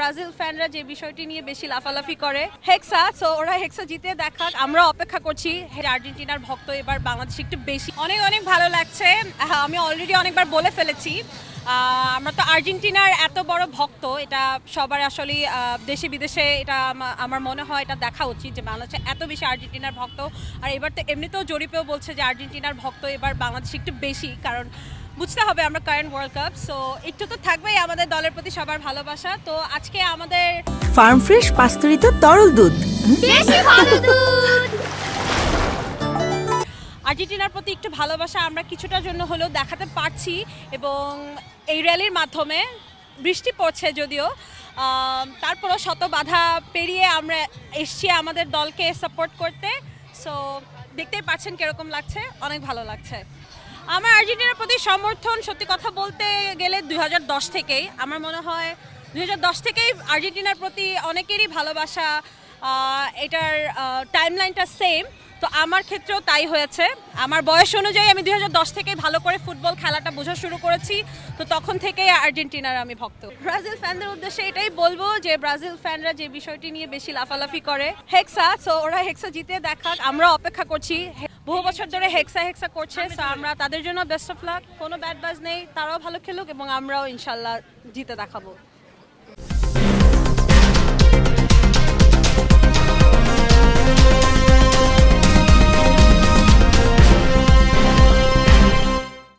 Brazil ফ্যানরা যে বিষয়টি নিয়ে বেশি লাফালাফি করে হেক্সা, সো ওরা হেক্সা জিতে দেখাক, আমরা অপেক্ষা করছি। আর্জেন্টিনার ভক্ত এবার বাংলাদেশে একটু বেশি, অনেক অনেক ভালো লাগছে। আমি অলরেডি অনেকবার বলে ফেলেছি, আমরা তো আর্জেন্টিনার এত বড় ভক্ত, এটা সবার আসলে দেশে বিদেশে এটা আমার মনে হয় এটা দেখা উচিত যে বাংলাদেশে এত বেশি আর্জেন্টিনার ভক্ত। আর এবার তো এমনিতেও জরিপেও বলছে যে আর্জেন্টিনার ভক্ত এবার বাংলাদেশে একটু বেশি, কারণ বুঝতে হবে আমরা কারেন্ট ওয়ার্ল্ড কাপ, সো একটু তো থাকবেই আমাদের দলের প্রতি সবার ভালোবাসা। তো আজকে আমাদের ফার্ম ফ্রেশ পাস্তুরিত তরল দুধ, বেশি ভালো দুধ। আর্জেন্টিনার প্রতি একটু ভালোবাসা আমরা কিছুটার জন্য হলেও দেখাতে পারছি, এবং এই র্যালির মাধ্যমে বৃষ্টি পড়ছে যদিও, তারপরও শত বাধা পেরিয়ে আমরা এসছি আমাদের দলকে সাপোর্ট করতে। সো দেখতেই পাচ্ছেন কীরকম লাগছে, অনেক ভালো লাগছে। আমার আর্জেন্টিনার প্রতি সমর্থন সত্যি কথা বলতে গেলে 2010 থেকেই, আমার মনে হয় 2010 থেকেই আর্জেন্টিনার প্রতি অনেকেরই ভালোবাসা, এটার টাইমলাইনটা সেম। তো আমার ক্ষেত্রেও তাই হয়েছে, আমার বয়স অনুযায়ী আমি 2010 থেকেই ভালো করে ফুটবল খেলাটা বোঝা শুরু করেছি, তো তখন থেকেই আর্জেন্টিনার আমি ভক্ত। ব্রাজিল ফ্যানদের উদ্দেশ্যে এটাই বলবো যে ব্রাজিল ফ্যানরা যে বিষয়টি নিয়ে বেশি লাফালাফি করে হেক্সা, সো ওরা হেক্সা জিতে দেখাক, আমরা অপেক্ষা করছি। বহু বছর ধরে হেক্সা করছে, সো আমরা তাদের জন্য বেস্ট অফ লাক, কোনো ব্যাড বাজ নেই, তারাও ভালো খেলুক এবং আমরাও ইনশাল্লাহ জিতে দেখাবো।